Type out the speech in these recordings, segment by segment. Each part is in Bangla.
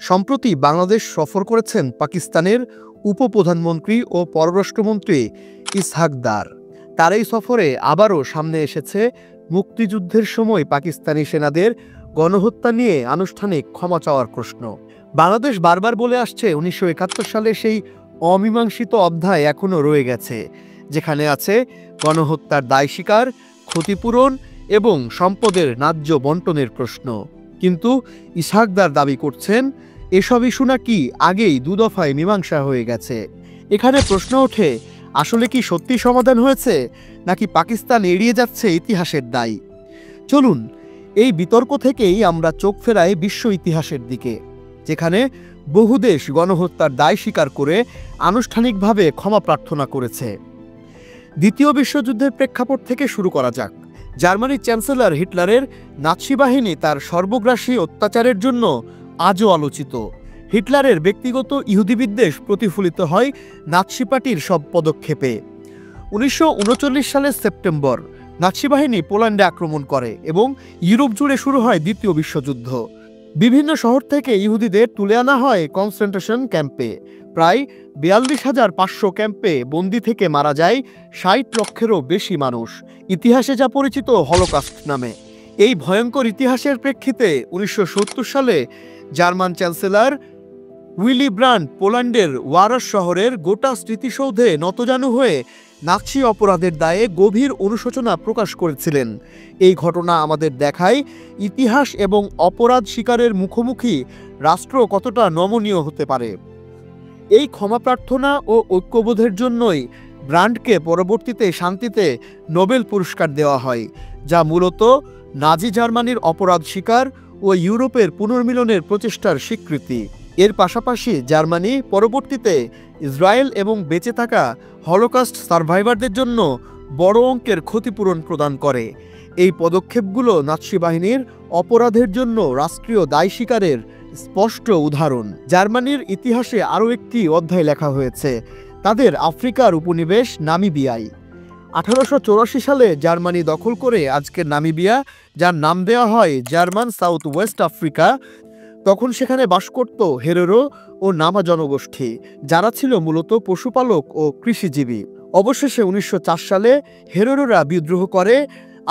সম্প্রতি বাংলাদেশ সফর করেছেন পাকিস্তানের উপপ্রধানমন্ত্রী ও পররাষ্ট্রমন্ত্রী ইসহাক দার। তার এই সফরে আবারও সামনে এসেছে মুক্তিযুদ্ধের সময় পাকিস্তানি সেনাদের গণহত্যা নিয়ে আনুষ্ঠানিক ক্ষমা চাওয়ার প্রশ্ন। বাংলাদেশ বারবার বলে আসছে 1971 সালে সেই অমীমাংসিত অধ্যায় এখনও রয়ে গেছে, যেখানে আছে গণহত্যার দায় স্বীকার, ক্ষতিপূরণ এবং সম্পদের ন্যায্য বন্টনের প্রশ্ন। কিন্তু ইসহাক দার দাবি করছেন এসব ইস্যু নাকি আগেই দুদফায় মীমাংসা হয়ে গেছে। এখানে প্রশ্ন ওঠে, আসলে কি সত্যি সমাধান হয়েছে, নাকি পাকিস্তান এড়িয়ে যাচ্ছে ইতিহাসের দায়? চলুন এই বিতর্ক থেকেই আমরা চোখ ফেরাই বিশ্ব ইতিহাসের দিকে, যেখানে বহু দেশ গণহত্যার দায় স্বীকার করে আনুষ্ঠানিকভাবে ক্ষমা প্রার্থনা করেছে। দ্বিতীয় বিশ্বযুদ্ধের প্রেক্ষাপট থেকে শুরু করা যাক। জার্মানির চ্যান্সেলর হিটলারের নাৎসি বাহিনী তার সর্বগ্রাসী অত্যাচারের জন্য আজও আলোচিত। হিটলারের ব্যক্তিগত ইহুদি বিদ্বেষ প্রতিফলিত হয় নাৎসি পার্টির সব পদক্ষেপে। 1939 সালের সেপ্টেম্বর নাৎসি বাহিনী পোল্যান্ডে আক্রমণ করে এবং ইউরোপ জুড়ে শুরু হয় দ্বিতীয় বিশ্বযুদ্ধ। বিভিন্ন শহর থেকে ইহুদিদের তুলে আনা হয় কনসেন্ট্রেশন ক্যাম্পে। প্রায় 42,500 ক্যাম্পে বন্দি থেকে মারা যায় 60 লক্ষেরও বেশি মানুষ, ইতিহাসে যা পরিচিত হলোকস্ট নামে। এই ভয়ঙ্কর ইতিহাসের প্রেক্ষিতে 1970 সালে জার্মান চ্যান্সেলর উইলি ব্রান্ড পোল্যান্ডের ওয়ারশ শহরের গোটা স্মৃতিসৌধে নতজানু হয়ে নাৎসি অপরাধের দায়ে গভীর অনুশোচনা প্রকাশ করেছিলেন। এই ঘটনা আমাদের দেখায় ইতিহাস এবং অপরাধ স্বীকারের মুখোমুখি রাষ্ট্র কতটা নমনীয় হতে পারে। এই ক্ষমা প্রার্থনা ও ঐক্যবোধের জন্যই ব্রান্ডকে পরবর্তীতে শান্তিতে নোবেল পুরস্কার দেওয়া হয়, যা মূলত নাজি জার্মানির অপরাধ স্বীকার ও ইউরোপের পুনর্মিলনের প্রচেষ্টার স্বীকৃতি। এর পাশাপাশি জার্মানি পরবর্তীতে ইসরায়েল এবং বেঁচে থাকা হলোকস্ট সার্ভাইভারদের জন্য বড় অঙ্কের ক্ষতিপূরণ প্রদান করে। এই পদক্ষেপগুলো নাৎসি বাহিনীর অপরাধের জন্য রাষ্ট্রীয় দায় স্বীকারের স্পষ্ট উদাহরণ। জার্মানির ইতিহাসে আরও একটি অধ্যায় লেখা হয়েছে তাদের আফ্রিকার উপনিবেশ নামিবিয়ায়। 1884 সালে জার্মানি দখল করে আজকের নামিবিয়া, যার নাম দেওয়া হয় জার্মান সাউথ ওয়েস্ট আফ্রিকা। তখন সেখানে বাস করত হেরেরো ও নামা জনগোষ্ঠী, যারা ছিল মূলত পশুপালক ও কৃষিজীবী। অবশেষে 1904 সালে হেরেরোরা বিদ্রোহ করে,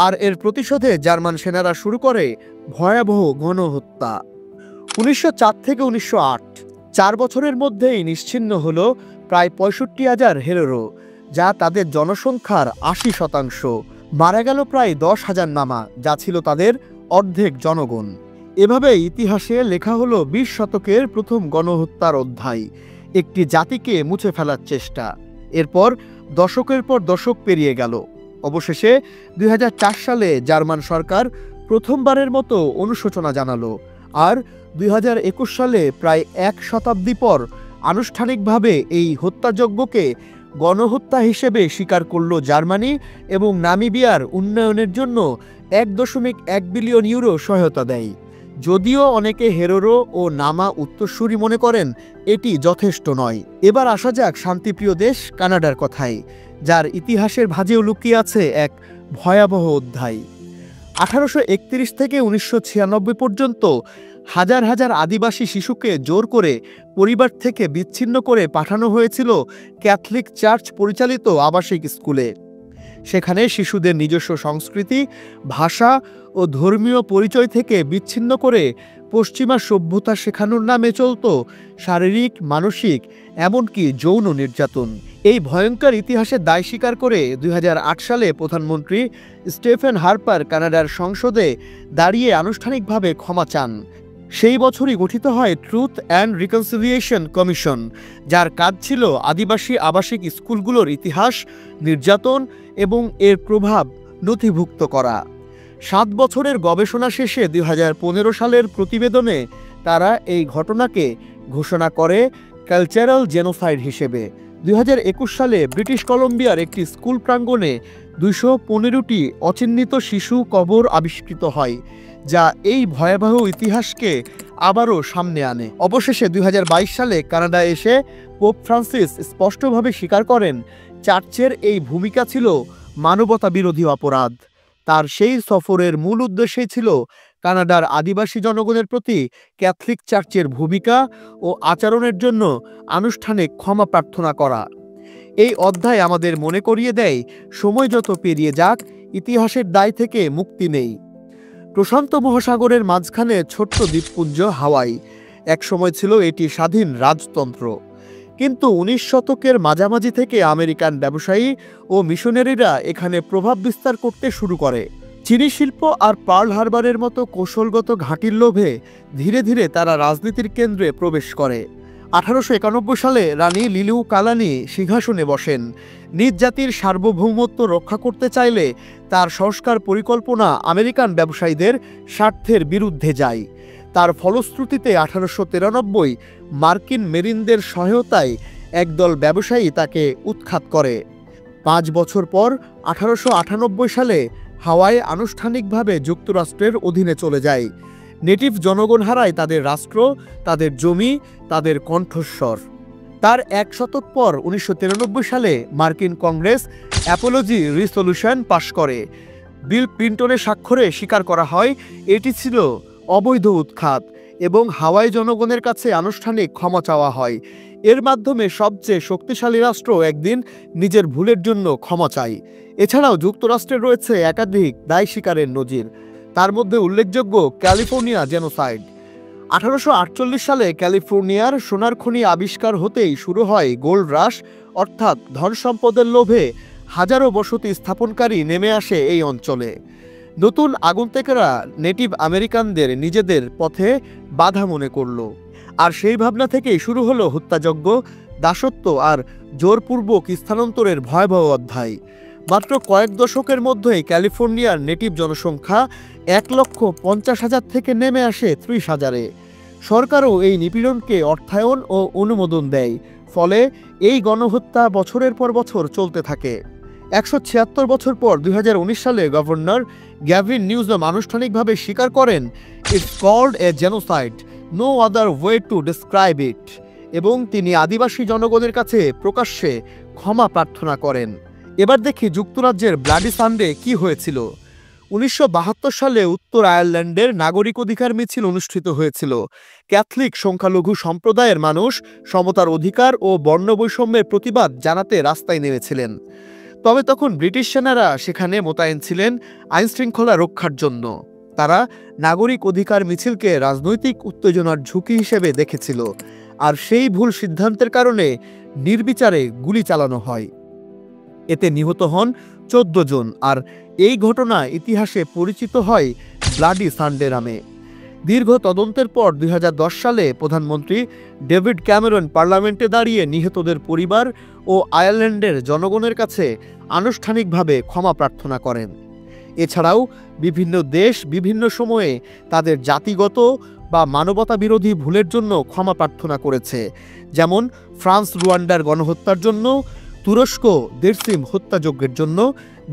আর এর প্রতিশোধে জার্মান সেনারা শুরু করে ভয়াবহ গণহত্যা। 1904 থেকে 1908 4 বছরের মধ্যেই নিশ্চিহ্ন হল প্রায় 65,000 হেরেরো, যা তাদের জনসংখ্যার 80%। মারা গেল প্রায় 10,000 নামা, যা ছিল তাদের অর্ধেক জনগণ। এভাবে ইতিহাসে লেখা হলো 20 শতকের প্রথম গণহত্যার অধ্যায়, একটি জাতিকে মুছে ফেলার চেষ্টা। এরপর দশকের পর দশক পেরিয়ে গেল। অবশেষে 2004 সালে জার্মান সরকার প্রথমবারের মতো অনুশোচনা জানালো, আর 2021 সালে প্রায় 1 শতাব্দী পর আনুষ্ঠানিকভাবে এই হত্যাযজ্ঞকে গণহত্যা হিসেবে স্বীকার করল জার্মানি এবং নামিবিয়ার উন্নয়নের জন্য 1.1 বিলিয়ন ইউরো সহায়তা দেয়। যদিও অনেকে হেরেরো ও নামা উত্তরসূরি মনে করেন এটি যথেষ্ট নয়। এবার আসা যাক শান্তিপ্রিয় দেশ কানাডার কথায়, যার ইতিহাসের ভাঁজেও লুকিয়ে আছে এক ভয়াবহ অধ্যায়। 1831 থেকে 1996 পর্যন্ত হাজার হাজার আদিবাসী শিশুকে জোর করে পরিবার থেকে বিচ্ছিন্ন করে পাঠানো হয়েছিল ক্যাথলিক চার্চ পরিচালিত আবাসিক স্কুলে। সেখানে শিশুদের নিজস্ব সংস্কৃতি, ভাষা ও ধর্মীয় পরিচয় থেকে বিচ্ছিন্ন করে পশ্চিমা সভ্যতা শেখানোর নামে চলত শারীরিক, মানসিক, এমনকি যৌন নির্যাতন। এই ভয়ঙ্কর ইতিহাসের দায় স্বীকার করে 2008 সালে প্রধানমন্ত্রী স্টেফেন হার্পার কানাডার সংসদে দাঁড়িয়ে আনুষ্ঠানিকভাবে ক্ষমা চান। সেই বছরই গঠিত হয় ট্রুথ অ্যান্ড রিকনসিলিয়েশন কমিশন, যার কাজ ছিল আদিবাসী আবাসিক স্কুলগুলোর ইতিহাস, নির্যাতন এবং এর প্রভাব নথিভুক্ত করা। 7 বছরের গবেষণা শেষে 2015 সালের প্রতিবেদনে তারা এই ঘটনাকে ঘোষণা করে কালচারাল জেনোসাইড হিসেবে। 2021 সালে ব্রিটিশ কলম্বিয়ার একটি স্কুল প্রাঙ্গণে 215টি অচিহ্নিত শিশু কবর আবিষ্কৃত হয়, যা এই ভয়াবহ ইতিহাসকে আবারও সামনে আনে। অবশেষে 2022 সালে কানাডা এসে পোপ ফ্রান্সিস স্পষ্টভাবে স্বীকার করেন চার্চের এই ভূমিকা ছিল মানবতা বিরোধী অপরাধ। তার সেই সফরের মূল উদ্দেশ্যই ছিল কানাডার আদিবাসী জনগণের প্রতি ক্যাথলিক চার্চের ভূমিকা ও আচরণের জন্য আনুষ্ঠানিক ক্ষমা প্রার্থনা করা। এই অধ্যায় আমাদের মনে করিয়ে দেয়, সময় যত পেরিয়ে যাক, ইতিহাসের দায় থেকে মুক্তি নেই। প্রশান্ত মহাসাগরের মাঝখানে ছোট্ট দ্বীপপুঞ্জ হাওয়াই, একসময় ছিল এটি স্বাধীন রাজতন্ত্র। কিন্তু 19 শতকের মাঝামাঝি থেকে আমেরিকান ব্যবসায়ী ও মিশনারিরা এখানে প্রভাব বিস্তার করতে শুরু করে। চিনি শিল্প আর পার্ল হারবারের মতো কৌশলগত ঘাঁটির লোভে ধীরে ধীরে তারা রাজনীতির কেন্দ্রে প্রবেশ করে। 1891 সালে রানী লিলিউকালানি সিংহাসনে বসেন। নিজ জাতির সার্বভৌমত্ব রক্ষা করতে চাইলে তার সংস্কার পরিকল্পনা আমেরিকান ব্যবসায়ীদের স্বার্থের বিরুদ্ধে যায়। তার ফলশ্রুতিতে 1893 মার্কিন মেরিনদের সহায়তায় একদল ব্যবসায়ী তাকে উৎখাত করে। 5 বছর পর 1898 সালে হাওয়াই আনুষ্ঠানিকভাবে যুক্তরাষ্ট্রের অধীনে চলে যায়। নেটিভ জনগণ হারায় তাদের রাষ্ট্র, তাদের জমি, তাদের কণ্ঠস্বর। তার 1 শতক পর 1993 সালে মার্কিন কংগ্রেস অ্যাপোলজি রিসলিউশন পাশ করে। বিল ক্লিন্টনের স্বাক্ষরে স্বীকার করা হয় এটি ছিল অবৈধ উৎখাত এবং হাওয়াই জনগণের কাছে আনুষ্ঠানিক ক্ষমা চাওয়া হয়। এর মাধ্যমে সবচেয়ে শক্তিশালী রাষ্ট্র একদিন নিজের ভুলের জন্য ক্ষমা চায়। এছাড়াও যুক্তরাষ্ট্রের রয়েছে একাধিক দায় স্বীকারের নজির। তার মধ্যে উল্লেখযোগ্য ক্যালিফোর্নিয়া জেনোসাইড। 1848 সালে ক্যালিফোর্নিয়ার সোনার খনি আবিষ্কার হতেই শুরু হয় গোল্ড রাশ, অর্থাৎ ধন সম্পদের লোভে হাজারো বসতি স্থাপনকারী নেমে আসে এই অঞ্চলে। নতুন আগন্তুকেরা নেটিভ আমেরিকানদের নিজেদের পথে বাধা মনে করল, আর সেই ভাবনা থেকেই শুরু হলো হত্যাযজ্ঞ, দাসত্ব আর জোরপূর্বক স্থানান্তরের ভয়াবহ অধ্যায়। মাত্র কয়েক দশকের মধ্যেই ক্যালিফোর্নিয়ার নেটিভ জনসংখ্যা 1,50,000 থেকে নেমে আসে 30,000-এ। সরকারও এই নিপীড়নকে অর্থায়ন ও অনুমোদন দেয়, ফলে এই গণহত্যা বছরের পর বছর চলতে থাকে। 176 বছর পর 2019 সালে গভর্নর গ্যাভিন নিউজম আনুষ্ঠানিকভাবে স্বীকার করেন, it's called a genocide, no other way to describe it, এবং তিনি আদিবাসী জনগণের কাছে প্রকাশ্যে ক্ষমা প্রার্থনা করেন। এবার দেখি যুক্তরাজ্যের ব্লাডি সানডে কি হয়েছিল। 1972 সালে উত্তর আয়ারল্যান্ডের নাগরিক অধিকার মিছিল অনুষ্ঠিত হয়েছিল। ক্যাথলিক সংখ্যালঘু সম্প্রদায়ের মানুষ সমতার অধিকার ও বর্ণবৈষম্যের প্রতিবাদ জানাতে রাস্তায় নেমেছিলেন। তবে তখন ব্রিটিশ সেনারা সেখানে মোতায়েন ছিলেন আইনশৃঙ্খলা রক্ষার জন্য। তারা নাগরিক অধিকার মিছিলকে রাজনৈতিক উত্তেজনার ঝুঁকি হিসেবে দেখেছিল, আর সেই ভুল সিদ্ধান্তের কারণে নির্বিচারে গুলি চালানো হয়। এতে নিহত হন 14 জন, আর এই ঘটনা ইতিহাসে পরিচিত হয় ব্লাডি সানডে নামে। দীর্ঘ তদন্তের পর 2010 সালে প্রধানমন্ত্রী ডেভিড ক্যামেরন পার্লামেন্টে দাঁড়িয়ে নিহতদের পরিবার ও আয়ারল্যান্ডের জনগণের কাছে আনুষ্ঠানিকভাবে ক্ষমা প্রার্থনা করেন। এছাড়াও বিভিন্ন দেশ বিভিন্ন সময়ে তাদের জাতিগত বা মানবতা বিরোধী ভুলের জন্য ক্ষমা প্রার্থনা করেছে, যেমন ফ্রান্স রুয়ান্ডার গণহত্যার জন্য, তুরস্ক দেরসিম হত্যাযজ্ঞের জন্য,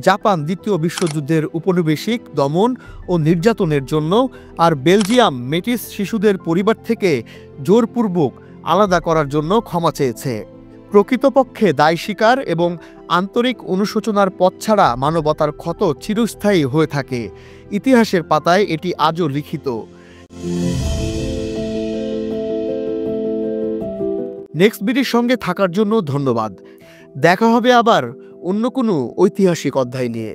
জাপান দ্বিতীয় বিশ্বযুদ্ধের উপনিবেশিক দমন ও নির্যাতনের জন্য, আর বেলজিয়াম মেটিস শিশুদের পরিবার থেকে জোরপূর্বক আলাদা করার জন্য ক্ষমা চেয়েছে। প্রকৃতপক্ষে দায় স্বীকার এবং আন্তরিক অনুশোচনার পথ ছাড়া মানবতার ক্ষত চিরস্থায়ী হয়ে থাকে। ইতিহাসের পাতায় এটি আজও লিখিত। নেক্সট বিডির সঙ্গে থাকার জন্য ধন্যবাদ। দেখা হবে আবার অন্য কোনো ঐতিহাসিক অধ্যায় নিয়ে।